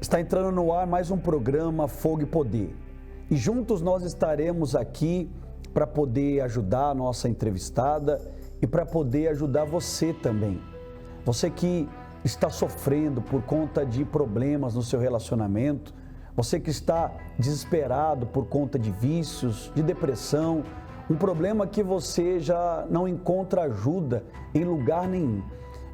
Está entrando no ar mais um programa Fogo e Poder. E juntos nós estaremos aqui para poder ajudar a nossa entrevistada e para poder ajudar você também. Você que está sofrendo por conta de problemas no seu relacionamento, você que está desesperado por conta de vícios, de depressão, um problema que você já não encontra ajuda em lugar nenhum.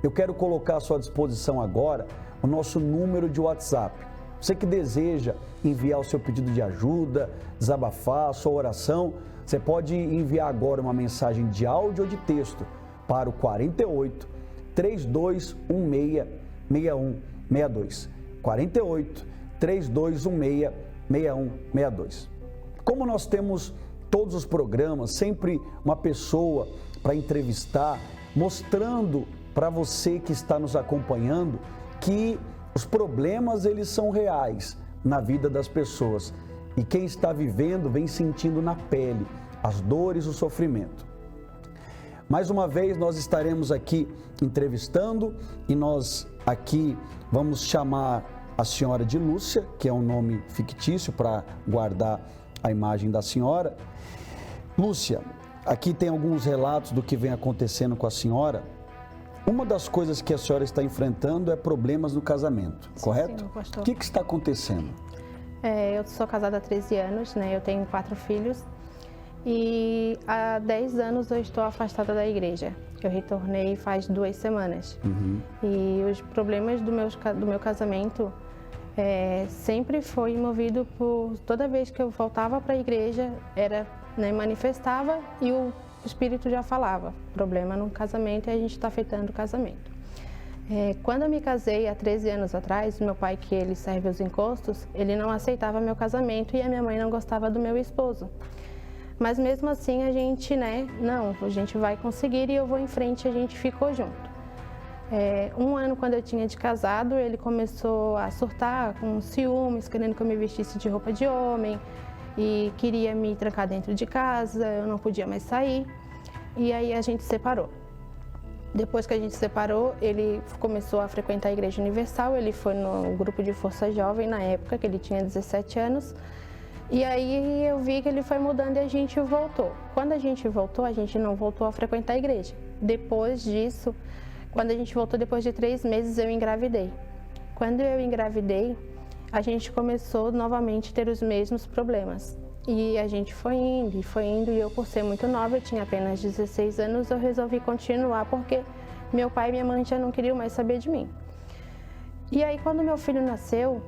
Eu quero colocar à sua disposição agora o nosso número de WhatsApp. Você que deseja enviar o seu pedido de ajuda, desabafar, a sua oração, você pode enviar agora uma mensagem de áudio ou de texto para o 48 3216 6162. 48 3216 6162. Como nós temos todos os programas, sempre uma pessoa para entrevistar, mostrando para você que está nos acompanhando que os problemas eles são reais na vida das pessoas e quem está vivendo vem sentindo na pele as dores, o sofrimento. Mais uma vez nós estaremos aqui entrevistando e nós aqui vamos chamar a senhora de Lúcia, que é um nome fictício para guardar a imagem da senhora. Lúcia, aqui tem alguns relatos do que vem acontecendo com a senhora. Uma das coisas que a senhora está enfrentando é problemas no casamento, correto? Sim, pastor. O que está acontecendo? Eu sou casada há 13 anos, né? Eu tenho 4 filhos e há 10 anos eu estou afastada da igreja. Eu retornei faz 2 semanas. E os problemas do meu casamento sempre foi movido por... Toda vez que eu voltava para a igreja, manifestava e o Espírito já falava. Problema no casamento e a gente está afetando o casamento. Quando eu me casei há 13 anos atrás, meu pai, que ele serve os encostos, ele não aceitava meu casamento e a minha mãe não gostava do meu esposo. Mas mesmo assim a gente, não, a gente vai conseguir e eu vou em frente, a gente ficou junto. Um ano quando eu tinha de casado, ele começou a surtar com ciúmes, querendo que eu me vestisse de roupa de homem e queria me trancar dentro de casa, eu não podia mais sair e aí a gente separou. Depois que a gente separou, ele começou a frequentar a Igreja Universal, ele foi no grupo de Força Jovem na época, que ele tinha 17 anos. E aí eu vi que ele foi mudando e a gente voltou. Quando a gente voltou, a gente não voltou a frequentar a igreja. Depois disso, quando a gente voltou depois de 3 meses, eu engravidei. Quando eu engravidei, a gente começou novamente a ter os mesmos problemas. E a gente foi indo, e eu, por ser muito nova, eu tinha apenas 16 anos, eu resolvi continuar porque meu pai e minha mãe já não queriam mais saber de mim. E aí, quando meu filho nasceu,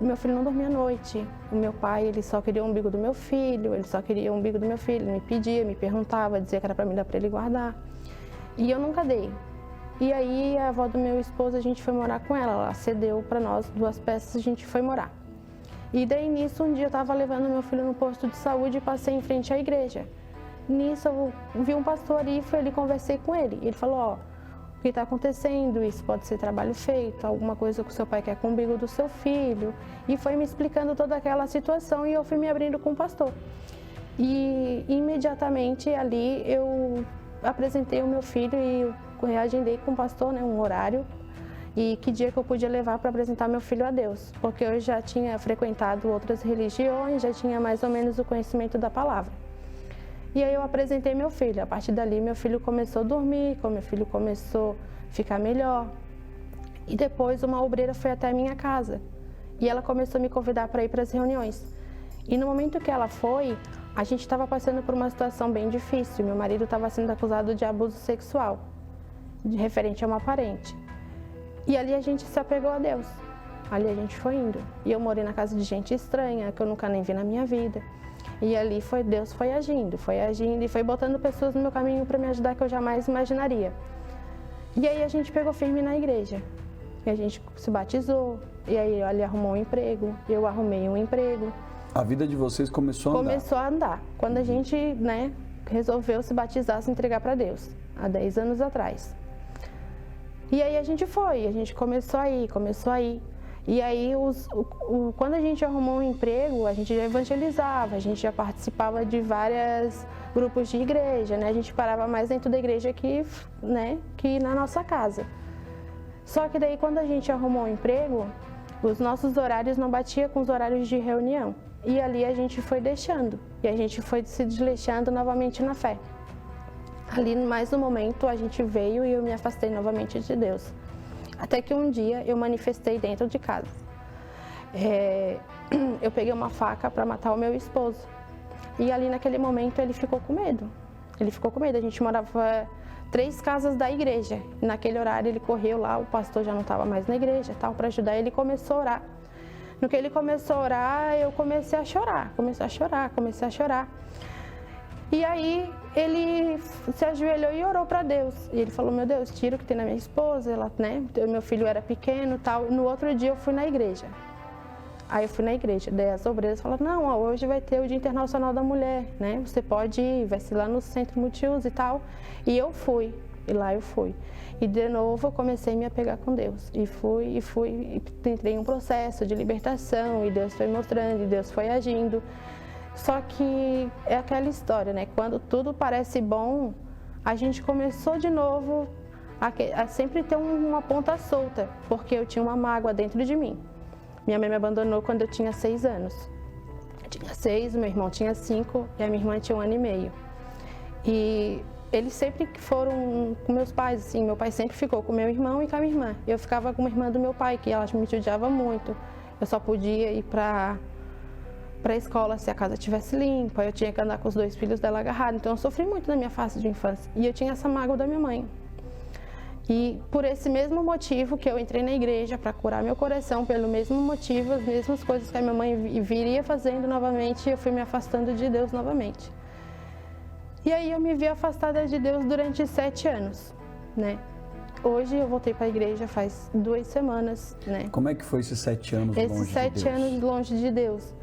meu filho não dormia à noite. O meu pai, ele só queria o umbigo do meu filho, ele me pedia, me perguntava, dizia que era para mim dar para ele guardar. E eu nunca dei. E aí, a avó do meu esposo, a gente foi morar com ela cedeu para nós 2 peças, a gente foi morar. E daí nisso, um dia eu estava levando meu filho no posto de saúde e passei em frente à igreja. Nisso eu vi um pastor ali e conversei com ele. Ele falou, o que está acontecendo? Isso pode ser trabalho feito, alguma coisa que o seu pai quer com o umbigo do seu filho. E foi me explicando toda aquela situação e eu fui me abrindo com o pastor. E imediatamente ali eu apresentei o meu filho e eu agendei com o pastor, um horário. E que dia que eu podia levar para apresentar meu filho a Deus, porque eu já tinha frequentado outras religiões, já tinha mais ou menos o conhecimento da palavra. E aí eu apresentei meu filho, a partir dali meu filho começou a dormir, meu filho começou a ficar melhor. E depois uma obreira foi até a minha casa e ela começou a me convidar para ir para as reuniões. E no momento que ela foi, a gente estava passando por uma situação bem difícil, meu marido estava sendo acusado de abuso sexual, referente a uma parente. E ali a gente se apegou a Deus, ali a gente foi indo. E eu morei na casa de gente estranha, que eu nunca nem vi na minha vida. E ali Deus foi agindo e foi botando pessoas no meu caminho para me ajudar que eu jamais imaginaria. E aí a gente pegou firme na igreja. E a gente se batizou, e aí ele arrumou um emprego, eu arrumei um emprego. A vida de vocês começou a andar? Começou a andar. Quando a gente, resolveu se batizar, se entregar para Deus, há 10 anos atrás. E aí a gente começou a ir. E aí, quando a gente arrumou um emprego, a gente já evangelizava, a gente já participava de vários grupos de igreja, A gente parava mais dentro da igreja que na nossa casa. Só que daí, quando a gente arrumou um emprego, Os nossos horários não batiam com os horários de reunião. E ali a gente foi deixando. E a gente foi se desleixando novamente na fé. Ali, mais no momento, a gente veio e eu me afastei novamente de Deus. Até que um dia eu manifestei dentro de casa. Eu peguei uma faca para matar o meu esposo. E ali naquele momento ele ficou com medo. Ele ficou com medo. A gente morava 3 casas da igreja. Naquele horário ele correu lá, o pastor já não estava mais na igreja, tal, para ajudar. Ele começou a orar. No que ele começou a orar, eu comecei a chorar. Comecei a chorar. E aí ele se ajoelhou e orou para Deus. E ele falou: meu Deus, tira o que tem na minha esposa, ela, né? Meu filho era pequeno, tal. No outro dia eu fui na igreja. Aí eu fui na igreja, daí as obreiras falaram: não, ó, hoje vai ter o Dia Internacional da Mulher, né? Você pode ir, vai ser lá no Centro Multiuso e tal. E eu fui, e lá eu fui. E de novo eu comecei a me apegar com Deus. E entrei em um processo de libertação, e Deus foi mostrando, e Deus foi agindo. Só que é aquela história, né? Quando tudo parece bom, a gente começou de novo a sempre ter uma ponta solta, porque eu tinha uma mágoa dentro de mim. Minha mãe me abandonou quando eu tinha 6 anos. Eu tinha 6, meu irmão tinha 5 e a minha irmã tinha 1 ano e meio. E eles sempre foram com meus pais, assim, meu pai sempre ficou com meu irmão e com a minha irmã. Eu ficava com a irmã do meu pai, que ela me judiava muito. Eu só podia ir para a escola se a casa estivesse limpa, eu tinha que andar com os 2 filhos dela agarrados. Então eu sofri muito na minha fase de infância. E eu tinha essa mágoa da minha mãe. E por esse mesmo motivo que eu entrei na igreja, para curar meu coração, pelo mesmo motivo, as mesmas coisas que a minha mãe viria fazendo novamente, eu fui me afastando de Deus novamente. E aí eu me vi afastada de Deus durante 7 anos, né? Hoje eu voltei para a igreja faz 2 semanas, né? Como é que foi esses 7 anos longe de Deus? Esses 7 anos longe de Deus.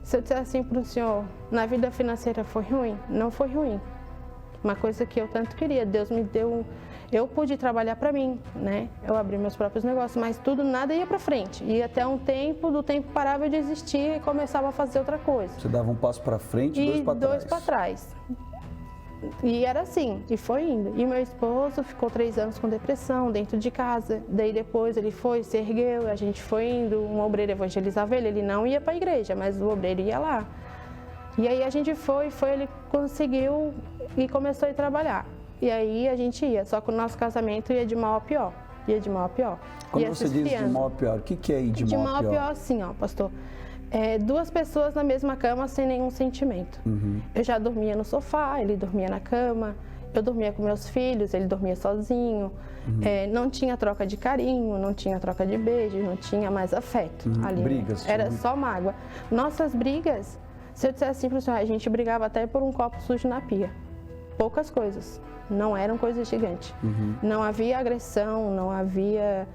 Se eu disser assim para o senhor, na vida financeira foi ruim? Não foi ruim. Uma coisa que eu tanto queria, Deus me deu... Eu pude trabalhar para mim, né? Eu abri meus próprios negócios, mas nada ia para frente. E até do tempo parava de existir e começava a fazer outra coisa. Você dava um passo para frente e 2 para trás. 2 para trás. E era assim, e foi indo. E meu esposo ficou 3 anos com depressão dentro de casa. Daí depois ele se ergueu, a gente foi indo, um obreiro evangelizava ele não ia para a igreja, mas o obreiro ia lá. E aí a gente foi, ele conseguiu e começou a ir trabalhar. E aí a gente ia, só que o nosso casamento ia de mal a pior. Quando você diz de mal a pior, o que é ir de mal a pior? De mal a pior, assim, ó, pastor. 2 pessoas na mesma cama sem nenhum sentimento. Uhum. Eu já dormia no sofá, ele dormia na cama, eu dormia com meus filhos, ele dormia sozinho. Uhum. Não tinha troca de carinho, não tinha troca de beijo, não tinha mais afeto. Uhum. Ali, brigas. Era só mágoa. Nossas brigas, se eu disser assim para o senhor, a gente brigava até por um copo sujo na pia. Poucas coisas. Não eram coisas gigantes. Uhum. Não havia agressão, não havia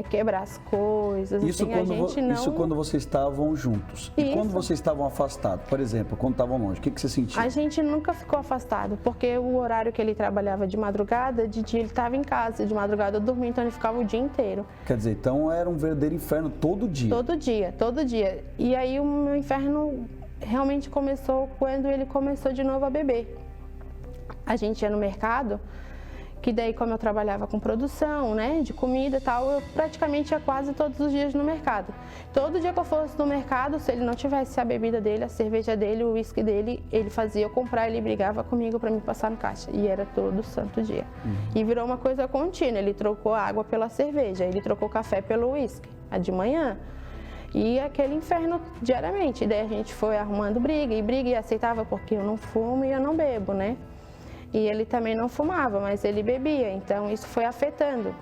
quebrar as coisas. Isso, assim, isso quando vocês estavam juntos. E quando vocês estavam afastados, por exemplo, quando estavam longe, o que você sentia? A gente nunca ficou afastado, porque o horário que ele trabalhava de madrugada, de dia ele estava em casa, de madrugada eu dormia, então ele ficava o dia inteiro. Quer dizer, então era um verdadeiro inferno todo dia? Todo dia. E aí o meu inferno realmente começou quando ele começou de novo a beber. A gente ia no mercado, que daí como eu trabalhava com produção, né, de comida e tal, eu praticamente ia quase todos os dias no mercado. Todo dia que eu fosse no mercado, se ele não tivesse a bebida dele, a cerveja dele, o uísque dele, ele fazia eu comprar, ele brigava comigo para me passar no caixa. E era todo santo dia. Uhum. E virou uma coisa contínua, ele trocou a água pela cerveja, ele trocou o café pelo uísque, a de manhã. E aquele inferno diariamente. E daí a gente foi arrumando briga e aceitava porque eu não fumo e eu não bebo, né? E ele também não fumava, mas ele bebia, então isso foi afetando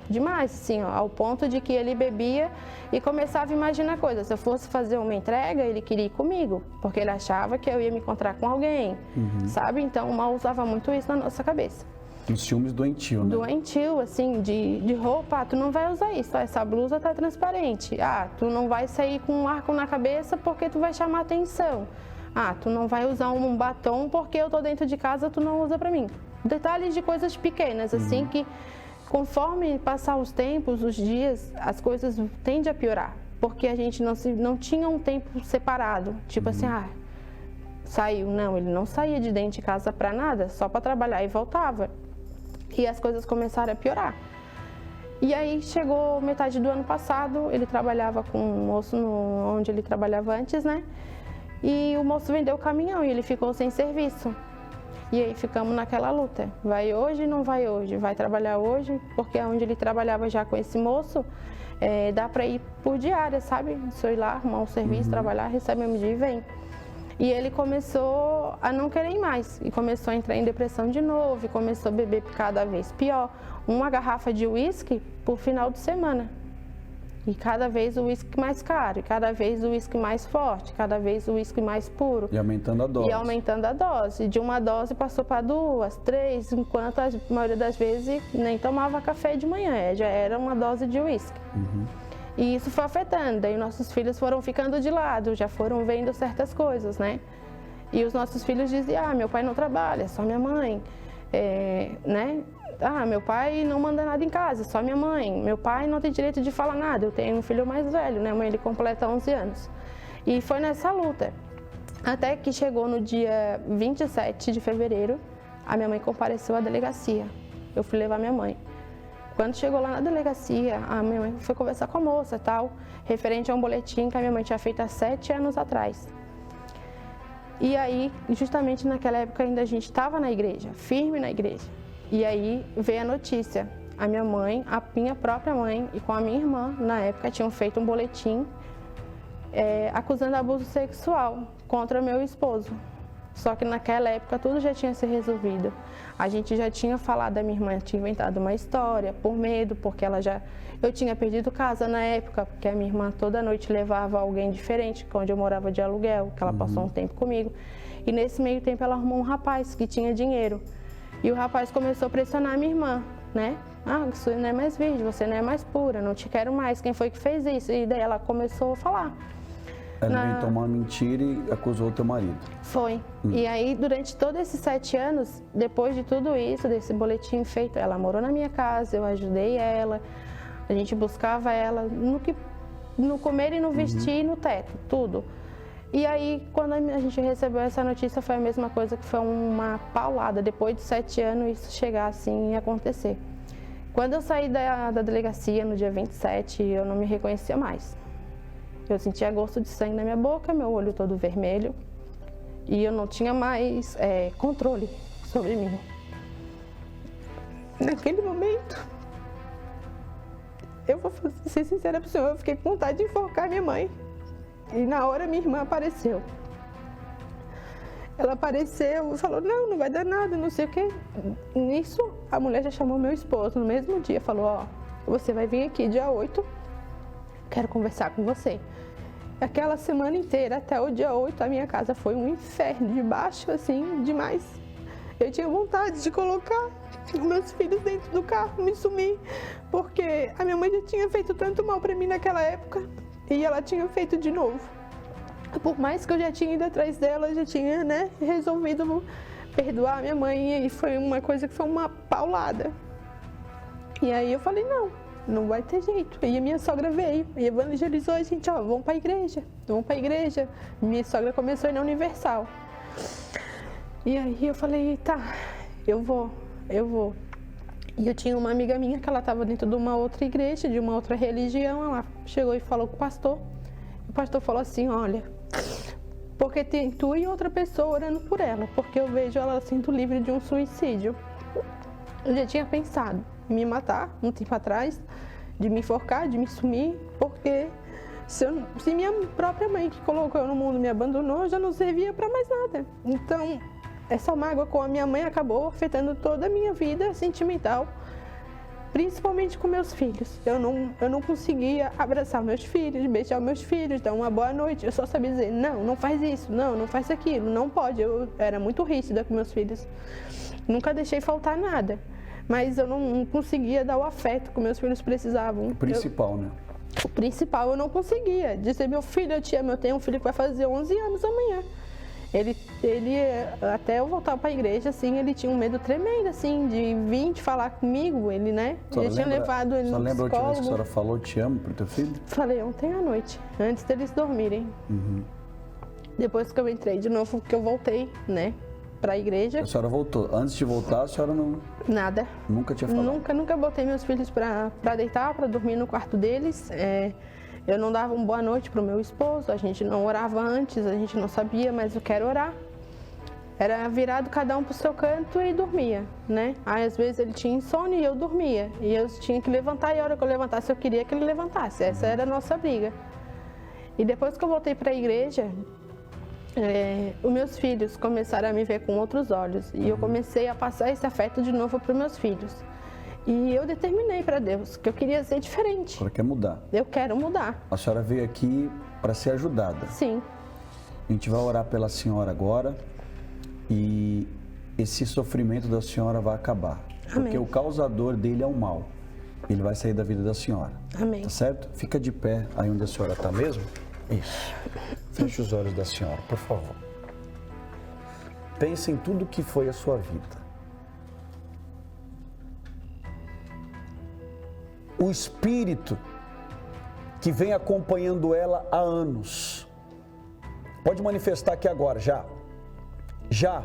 demais, assim, ó, ao ponto de que ele bebia e começava a imaginar coisas. Se eu fosse fazer uma entrega, ele queria ir comigo, porque ele achava que eu ia me encontrar com alguém, sabe? Então o mal usava muito isso na nossa cabeça. Um ciúmes doentio, né? Doentio, assim, de roupa, tu não vai usar isso, essa blusa tá transparente. Tu não vai sair com um arco na cabeça porque tu vai chamar atenção. Tu não vai usar um batom porque eu tô dentro de casa, tu não usa pra mim. Detalhes de coisas pequenas, assim, que conforme passar os tempos, os dias, as coisas tendem a piorar. Porque a gente não tinha um tempo separado. Tipo assim, saiu. Não, ele não saía de dentro de casa pra nada, só pra trabalhar e voltava. E as coisas começaram a piorar. E aí chegou metade do ano passado, ele trabalhava com um moço onde ele trabalhava antes, né? E o moço vendeu o caminhão e ele ficou sem serviço. E aí ficamos naquela luta. Vai hoje, não vai hoje? Vai trabalhar hoje? Porque onde ele trabalhava já com esse moço, dá para ir por diária, sabe? Se eu ir lá, arrumar um serviço, trabalhar, recebe mesmo dia e vem. E ele começou a não querer ir mais. E começou a entrar em depressão de novo. E começou a beber cada vez pior. Uma garrafa de uísque por final de semana. E cada vez o uísque mais caro. E cada vez o uísque mais forte. Cada vez o uísque mais puro. E aumentando a dose. E aumentando a dose. De uma dose passou para 2, 3. Enquanto a maioria das vezes nem tomava café de manhã. Já era uma dose de uísque. E isso foi afetando, daí nossos filhos foram ficando de lado, já foram vendo certas coisas, né? E os nossos filhos diziam, meu pai não trabalha, só minha mãe, né? Meu pai não manda nada em casa, só minha mãe. Meu pai não tem direito de falar nada, eu tenho um filho mais velho, né? Mãe, ele completa 11 anos. E foi nessa luta, até que chegou no dia 27 de fevereiro, a minha mãe compareceu à delegacia. Eu fui levar minha mãe. Quando chegou lá na delegacia, a minha mãe foi conversar com a moça e tal, referente a um boletim que a minha mãe tinha feito há 7 anos atrás. E aí, justamente naquela época ainda a gente estava na igreja, firme na igreja. E aí veio a notícia. A minha mãe, a minha própria mãe e com a minha irmã, na época, tinham feito um boletim acusando abuso sexual contra meu esposo. Só que naquela época tudo já tinha se resolvido. A gente já tinha falado, a minha irmã tinha inventado uma história por medo, porque eu tinha perdido casa na época, porque a minha irmã toda noite levava alguém diferente, onde eu morava de aluguel, que ela passou um tempo comigo. E nesse meio tempo ela arrumou um rapaz que tinha dinheiro. E o rapaz começou a pressionar a minha irmã, né? Isso não é mais virgem, você não é mais pura, não te quero mais, quem foi que fez isso? E daí ela começou a falar. Ela inventou uma mentira e acusou o teu marido. Foi. E aí, durante todos esses 7 anos, depois de tudo isso, desse boletim feito, ela morou na minha casa, eu ajudei ela, a gente buscava ela no comer e no vestir e no teto, tudo. E aí, quando a gente recebeu essa notícia, foi a mesma coisa, que foi uma paulada. Depois de 7 anos, isso chegar assim e acontecer. Quando eu saí da delegacia, no dia 27, eu não me reconhecia mais. Eu sentia gosto de sangue na minha boca, meu olho todo vermelho. E eu não tinha mais controle sobre mim. Naquele momento, eu vou ser sincera para o senhor, eu fiquei com vontade de enforcar minha mãe. E na hora minha irmã apareceu. Ela apareceu e falou, não vai dar nada, não sei o quê. Nisso, a mulher já chamou meu esposo no mesmo dia, falou, você vai vir aqui dia 8, quero conversar com você. Aquela semana inteira, até o dia 8, a minha casa foi um inferno, de baixo, assim, demais. Eu tinha vontade de colocar os meus filhos dentro do carro, me sumir, porque a minha mãe já tinha feito tanto mal para mim naquela época e ela tinha feito de novo. Por mais que eu já tinha ido atrás dela, já tinha, resolvido perdoar a minha mãe, e foi uma coisa que foi uma paulada. E aí eu falei, não vai ter jeito. E a minha sogra veio e evangelizou a gente, vamos para a igreja. Minha sogra começou a ir na Universal. E aí eu falei, tá, eu vou. E eu tinha uma amiga minha que ela estava dentro de uma outra igreja, de uma outra religião. Ela chegou e falou com o pastor. O pastor falou assim, olha, porque tem tu e outra pessoa orando por ela, porque eu vejo ela sendo livre de um suicídio. Eu já tinha pensado em me matar um tempo atrás, de me enforcar, de me sumir, porque se minha própria mãe que colocou eu no mundo me abandonou, eu já não servia para mais nada. Então, essa mágoa com a minha mãe acabou afetando toda a minha vida sentimental, principalmente com meus filhos. Eu não conseguia abraçar meus filhos, beijar meus filhos, dar uma boa noite. Eu só sabia dizer, não faz isso, não faz aquilo, não pode. Eu era muito rígida com meus filhos. Nunca deixei faltar nada. Mas eu não conseguia dar o afeto que meus filhos precisavam. O principal, né? O principal eu não conseguia. Dizer, meu filho, eu te amo, eu tenho um filho que vai fazer 11 anos amanhã. Ele até eu voltar para a igreja, assim, ele tinha um medo tremendo, assim, de vir de falar comigo. Ele, tinha levado ele no psicólogo. Só lembra a última vez que a senhora falou te amo pro teu filho? Falei ontem à noite, antes deles dormirem. Depois que eu entrei de novo, que eu voltei, para a igreja. A senhora voltou. Antes de voltar, a senhora Nada. nunca tinha falado? Nunca botei meus filhos para deitar, para dormir no quarto deles. Eu não dava uma boa noite para o meu esposo, a gente não orava antes, a gente não sabia, mas eu quero orar. Era virado cada um para o seu canto e dormia, né? Aí às vezes ele tinha insônia e eu dormia. E eu tinha que levantar e a hora que eu levantasse eu queria que ele levantasse. Essa era a nossa briga. E depois que eu voltei para a igreja, os meus filhos começaram a me ver com outros olhos. E eu comecei a passar esse afeto de novo para os meus filhos. E eu determinei para Deus que eu queria ser diferente. A senhora quer mudar? Eu quero mudar. A senhora veio aqui para ser ajudada. Sim. A gente vai orar pela senhora agora e esse sofrimento da senhora vai acabar. Amém. Porque o causador dele é o mal. Ele vai sair da vida da senhora. Amém. Tá certo? Fica de pé aí onde a senhora está mesmo. Isso. Feche os olhos da senhora, por favor. Pense em tudo que foi a sua vida. O espírito que vem acompanhando ela há anos. Pode manifestar aqui agora, já. Já.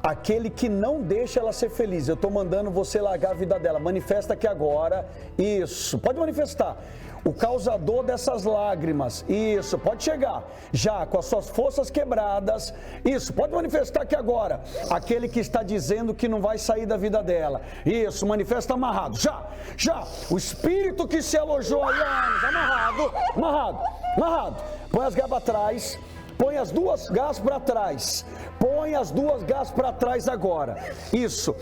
Aquele que não deixa ela ser feliz. Eu estou mandando você largar a vida dela. Manifesta aqui agora. Isso. Pode manifestar. O causador dessas lágrimas. Isso. Pode chegar. Já, com as suas forças quebradas. Isso. Pode manifestar aqui agora. Aquele que está dizendo que não vai sair da vida dela. Isso. Manifesta amarrado. Já. Já. O espírito que se alojou aí há anos. Amarrado. Amarrado. Amarrado. Põe as garras atrás. Põe as duas garras para trás. Põe as duas garras para trás agora. Isso.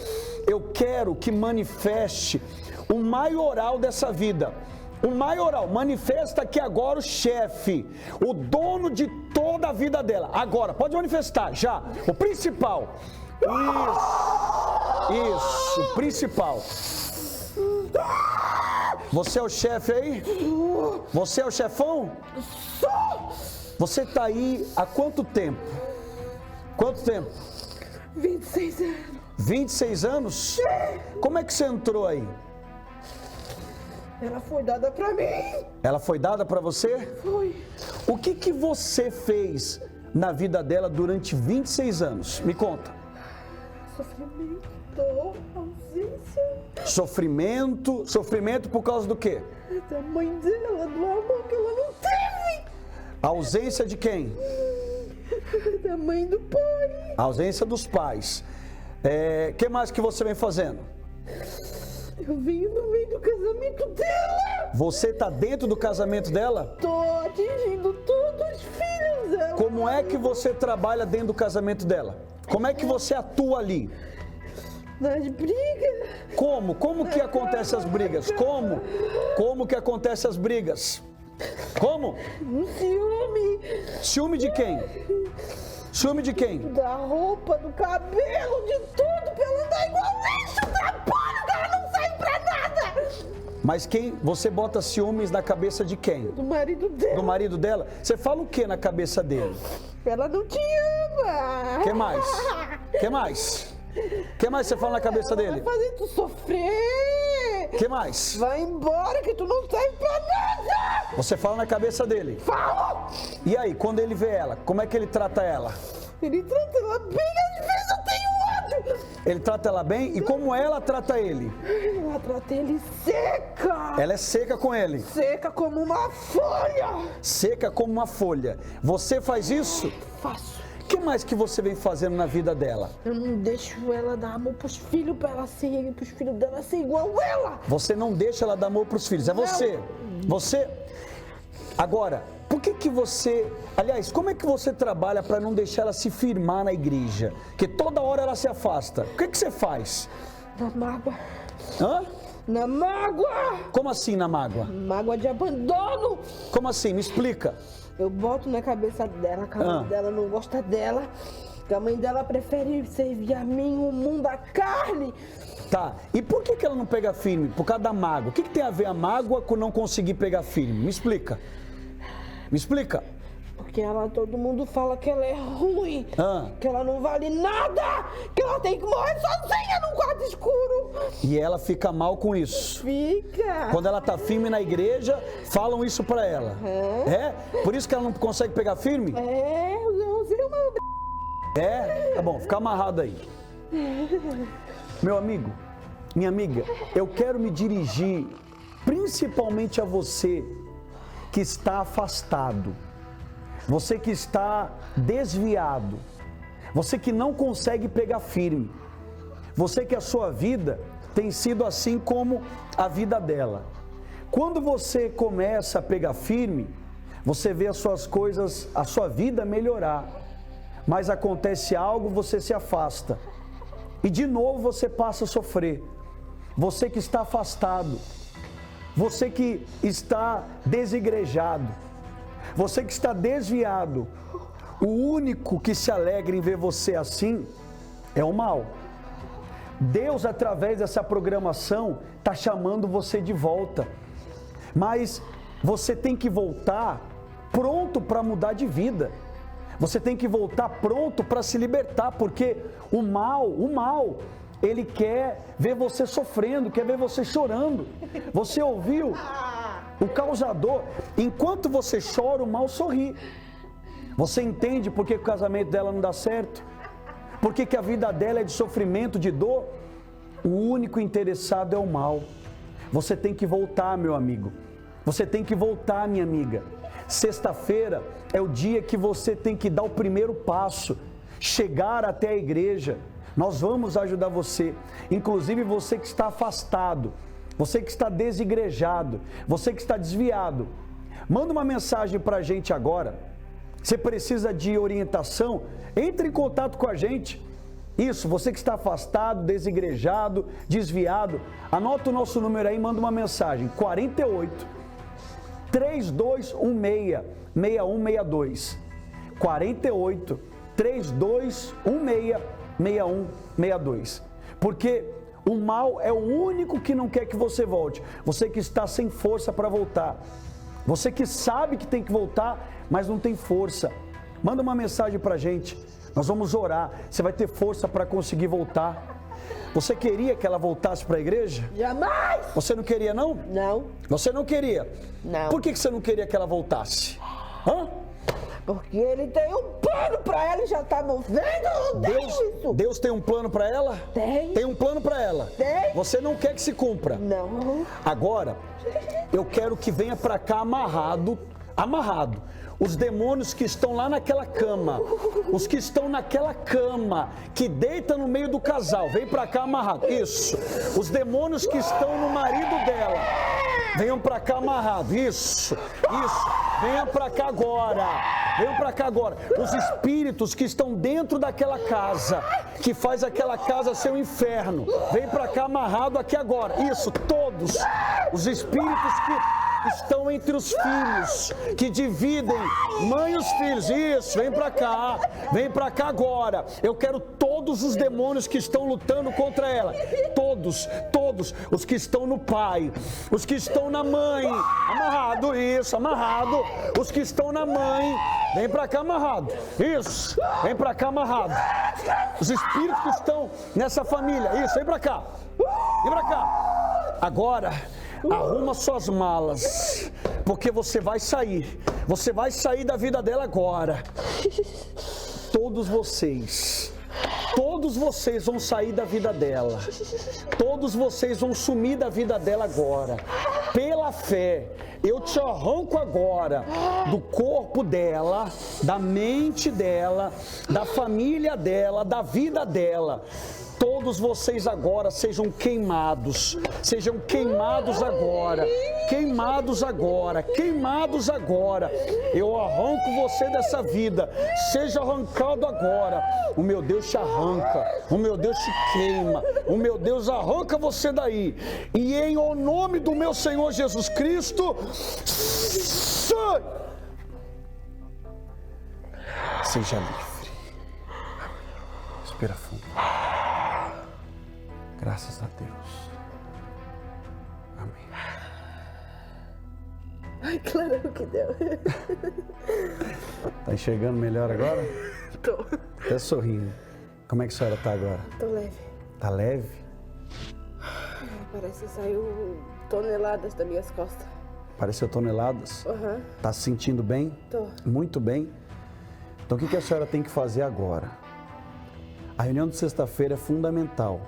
Eu quero que manifeste o maioral dessa vida. O maioral. Manifesta aqui agora o chefe. O dono de toda a vida dela. Agora. Pode manifestar. Já. O principal. Isso. Isso. O principal. Você é o chefe aí? Você é o chefão? Você está aí há quanto tempo? Quanto tempo? 26 anos. 26 anos? Como é que você entrou aí? Ela foi dada pra mim. Ela foi dada para você? Foi. O que você fez na vida dela durante 26 anos? Me conta. Sofrimento, dor, ausência. Sofrimento? Sofrimento por causa do quê? Da mãe dela, do amor que ela não teve. A ausência de quem? Da mãe do pai. A ausência dos pais. Que mais que você vem fazendo? Eu vim no meio do casamento dela. Você está dentro do casamento dela? Tô atingindo todos os filhos dela. Como é que você trabalha dentro do casamento dela? Como é que você atua ali? Nas brigas. Como? Como que acontecem as brigas? Como? Como que acontecem as brigas? Como? Um ciúme. Ciúme de quem? Ciúme de quem? Da roupa, do cabelo, de tudo. Pra ela andar igual lixo, trabalho, que ela não serve pra nada. Mas quem? Você bota ciúmes na cabeça de quem? Do marido dela. Do marido dela? Você fala o que na cabeça dele? Ela não te ama. Que mais? Que mais? Que mais você fala na cabeça dele? Vai fazer tu sofrer. Que mais? Vai embora que tu não serve pra nada. Você fala na cabeça dele. Fala. E aí, quando ele vê ela, como é que ele trata ela? Ele trata ela bem, às vezes eu tenho ódio. Ele trata ela bem? E como ela trata ele? Ela trata ele seca. Ela é seca com ele. Seca como uma folha. Seca como uma folha. Você faz isso? Faço. O que mais que você vem fazendo na vida dela? Eu não deixo ela dar amor pros filhos, pros filhos dela ser igual ela. Você não deixa ela dar amor pros filhos, é você. Você. Agora, por que você... Aliás, como é que você trabalha para não deixar ela se firmar na igreja? Porque toda hora ela se afasta. O que você faz? Na mágoa. Hã? Na mágoa. Como assim na mágoa? Mágoa de abandono. Como assim? Me explica. Eu boto na cabeça dela que a mãe dela não gosta dela, que a mãe dela prefere servir a mim o mundo da carne. Tá, e por que ela não pega firme? Por causa da mágoa. O que tem a ver a mágoa com não conseguir pegar firme? Me explica. Me explica. Porque todo mundo fala que ela é ruim, que ela não vale nada, que ela tem que morrer sozinha num quarto escuro. E ela fica mal com isso. Fica. Quando ela tá firme na igreja, falam isso pra ela. É? Por isso que ela não consegue pegar firme? Eu usei uma Tá bom, fica amarrado aí. Meu amigo, minha amiga, eu quero me dirigir principalmente a você que está afastado, você que está desviado, você que não consegue pegar firme, você que a sua vida tem sido assim como a vida dela. Quando você começa a pegar firme, você vê as suas coisas, a sua vida melhorar, mas acontece algo, você se afasta e de novo você passa a sofrer. Você que está afastado, você que está desigrejado, você que está desviado, o único que se alegra em ver você assim é o mal. Deus, através dessa programação, está chamando você de volta, mas você tem que voltar pronto para mudar de vida. Você tem que voltar pronto para se libertar, porque o mal, ele quer ver você sofrendo, quer ver você chorando. Você ouviu? O causador, enquanto você chora, o mal sorri. Você entende por que o casamento dela não dá certo? Por que a vida dela é de sofrimento, de dor? O único interessado é o mal. Você tem que voltar, meu amigo. Você tem que voltar, minha amiga. Sexta-feira é o dia que você tem que dar o primeiro passo, chegar até a igreja. Nós vamos ajudar você, inclusive você que está afastado, você que está desigrejado, você que está desviado. Manda uma mensagem para a gente agora. Você precisa de orientação? Entre em contato com a gente. Isso, você que está afastado, desigrejado, desviado, anota o nosso número aí, manda uma mensagem, 48 3216 6162, 48 3216 6162, porque o mal é o único que não quer que você volte. Você que está sem força para voltar, você que sabe que tem que voltar, mas não tem força, manda uma mensagem para a gente, nós vamos orar, você vai ter força para conseguir voltar. Você queria que ela voltasse para a igreja? Jamais! Você não queria, não? Não. Você não queria? Não. Por que você não queria que ela voltasse? Hã? Porque ele tem um plano para ela e já tá movendo isso. Deus tem um plano para ela? Tem. Tem um plano para ela? Tem. Você não quer que se cumpra? Não. Agora, eu quero que venha para cá amarrado. Os demônios que estão lá naquela cama, os que estão naquela cama, que deita no meio do casal, vem para cá amarrado. Isso. Os demônios que estão no marido dela, venham para cá amarrado. Isso. Venham para cá agora. Venham para cá agora. Os espíritos que estão dentro daquela casa, que faz aquela casa ser um inferno, vem para cá amarrado aqui agora. Isso. Todos os espíritos que estão entre os filhos, que dividem mãe e os filhos. Isso, vem para cá agora. Eu quero todos os demônios que estão lutando contra ela, todos, os que estão no pai, os que estão na mãe, amarrado, isso, amarrado, os que estão na mãe, vem para cá amarrado, isso, vem para cá amarrado, os espíritos que estão nessa família, isso, vem para cá, agora. Arruma suas malas, porque você vai sair da vida dela agora. Todos vocês vão sair da vida dela, todos vocês vão sumir da vida dela agora, pela fé. Eu te arranco agora do corpo dela, da mente dela, da família dela, da vida dela. Todos vocês agora sejam queimados agora, eu arranco você dessa vida, seja arrancado agora, o meu Deus te arranca, o meu Deus te queima, o meu Deus arranca você daí, e em o nome do meu Senhor Jesus Cristo, sai! Seja livre, respira fundo. Graças a Deus. Amém. Ai, claro que deu. Tá enxergando melhor agora? Tô. Até sorrindo. Como é que a senhora tá agora? Tô leve. Tá leve? Parece que saiu toneladas das minhas costas. Pareceu toneladas? Aham. Tá se sentindo bem? Tô. Muito bem. Então o que a senhora tem que fazer agora? A reunião de sexta-feira é fundamental,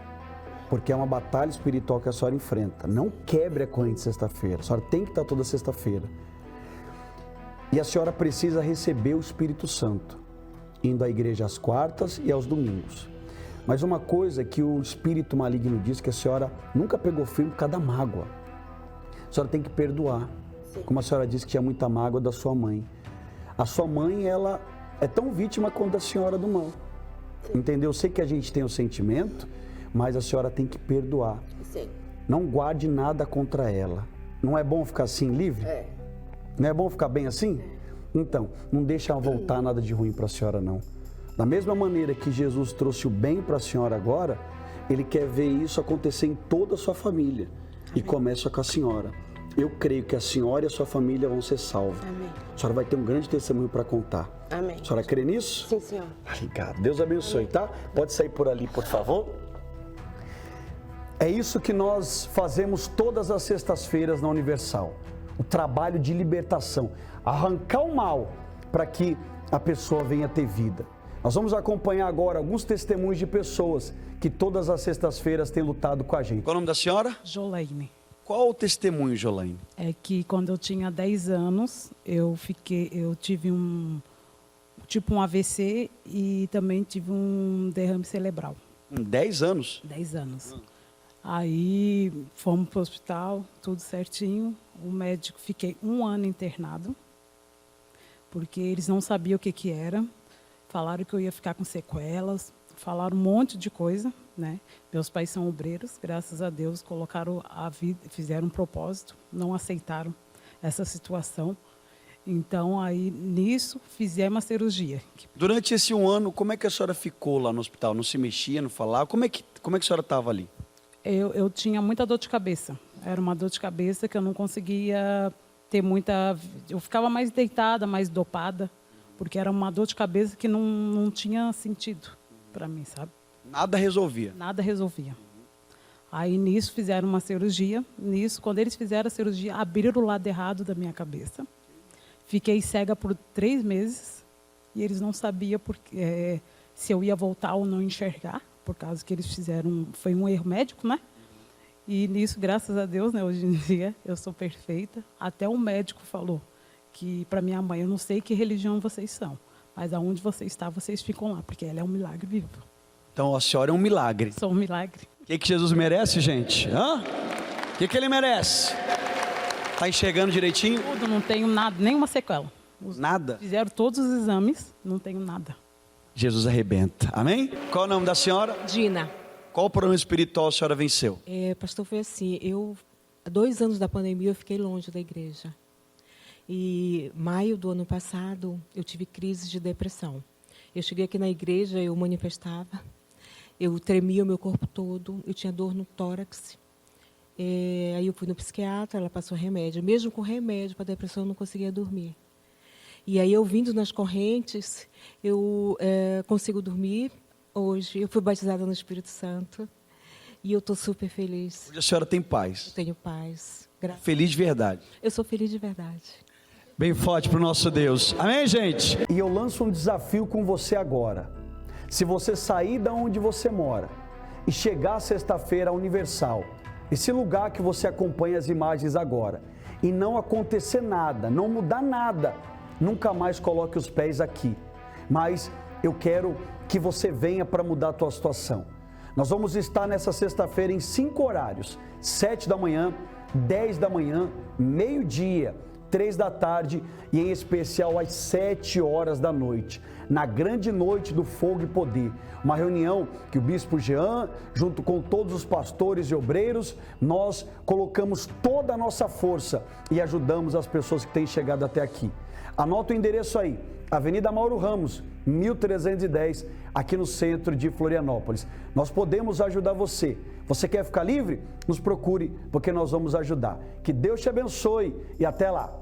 porque é uma batalha espiritual que a senhora enfrenta. Não quebre a corrente de sexta-feira, a senhora tem que estar toda sexta-feira. E a senhora precisa receber o Espírito Santo, indo à igreja às quartas e aos domingos. Mas uma coisa que o espírito maligno diz, que a senhora nunca pegou firme por causa da mágoa. A senhora tem que perdoar. Sim. Como a senhora disse que tinha muita mágoa da sua mãe. A sua mãe, ela é tão vítima quanto a senhora do mal. Sim. Entendeu? Eu sei que a gente tem o sentimento, mas a senhora tem que perdoar. Sim. Não guarde nada contra ela. Não é bom ficar assim, livre? É. Não é bom ficar bem assim? Então, não deixa voltar nada de ruim para a senhora, não. Da mesma maneira que Jesus trouxe o bem para a senhora agora, Ele quer ver isso acontecer em toda a sua família. Amém. E começa com a senhora. Eu creio que a senhora e a sua família vão ser salvos. Amém. A senhora vai ter um grande testemunho para contar. Amém. A senhora crê nisso? Sim, senhor. Obrigado. Deus abençoe, tá? Pode sair por ali, por favor. É isso que nós fazemos todas as sextas-feiras na Universal. O trabalho de libertação. Arrancar o mal para que a pessoa venha ter vida. Nós vamos acompanhar agora alguns testemunhos de pessoas que todas as sextas-feiras têm lutado com a gente. Qual é o nome da senhora? Jolaine. Qual o testemunho, Jolaine? É que quando eu tinha 10 anos, eu tive um AVC e também tive um derrame cerebral. 10 anos? 10 anos. Aí fomos para o hospital, tudo certinho. O médico, fiquei 1 ano internado, porque eles não sabiam o que era. Falaram que eu ia ficar com sequelas, falaram um monte de coisa, né? Meus pais são obreiros, graças a Deus, colocaram a vida, fizeram um propósito, não aceitaram essa situação. Então, aí, nisso, fizemos a cirurgia. Durante esse 1 ano, como é que a senhora ficou lá no hospital? Não se mexia, não falava? Como é que a senhora estava ali? Eu tinha muita dor de cabeça. Era uma dor de cabeça que eu não conseguia ter muita... Eu ficava mais deitada, mais dopada, porque era uma dor de cabeça que não tinha sentido para mim, sabe? Nada resolvia? Nada resolvia. Aí, nisso, fizeram uma cirurgia. Nisso, quando eles fizeram a cirurgia, abriram o lado errado da minha cabeça. Fiquei cega por 3 meses e eles não sabiam se eu ia voltar ou não enxergar, por causa que eles fizeram... Foi um erro médico, né? E nisso, graças a Deus, né, hoje em dia, eu sou perfeita. Até um médico falou que, para minha mãe, eu não sei que religião vocês são, mas aonde você está, vocês ficam lá, porque ela é um milagre vivo. Então, a senhora é um milagre. Sou um milagre. O que Jesus merece, gente? O que Ele merece? Está enxergando direitinho? Tudo, não tenho nada, nenhuma sequela. Nada? Fizeram todos os exames, não tenho nada. Jesus arrebenta. Amém? Qual é o nome da senhora? Dina. Qual problema espiritual a senhora venceu? Pastor, foi assim, há 2 anos da pandemia, eu fiquei longe da igreja. E maio do ano passado, eu tive crise de depressão. Eu cheguei aqui na igreja, eu manifestava, eu tremia o meu corpo todo, eu tinha dor no tórax. Aí eu fui no psiquiatra, ela passou remédio. Mesmo com remédio para depressão, eu não conseguia dormir. E aí, eu vindo nas correntes, eu consigo dormir. Hoje, eu fui batizada no Espírito Santo e eu estou super feliz. Hoje a senhora tem paz? Eu tenho paz. Feliz de verdade? Eu sou feliz de verdade. Bem forte para o nosso Deus. Amém, gente? E eu lanço um desafio com você agora. Se você sair da onde você mora e chegar sexta-feira à Universal, esse lugar que você acompanha as imagens agora, e não acontecer nada, não mudar nada, nunca mais coloque os pés aqui. Mas eu quero que você venha para mudar a tua situação. Nós vamos estar nessa sexta-feira em 5 horários: 7 da manhã, 10 da manhã, meio-dia, 3 da tarde e em especial às 7 horas da noite, na grande noite do Fogo e Poder. Uma reunião que o Bispo Jean, junto com todos os pastores e obreiros, nós colocamos toda a nossa força e ajudamos as pessoas que têm chegado até aqui. Anota o endereço aí, Avenida Mauro Ramos, 1310, aqui no centro de Florianópolis. Nós podemos ajudar você. Você quer ficar livre? Nos procure, porque nós vamos ajudar. Que Deus te abençoe e até lá.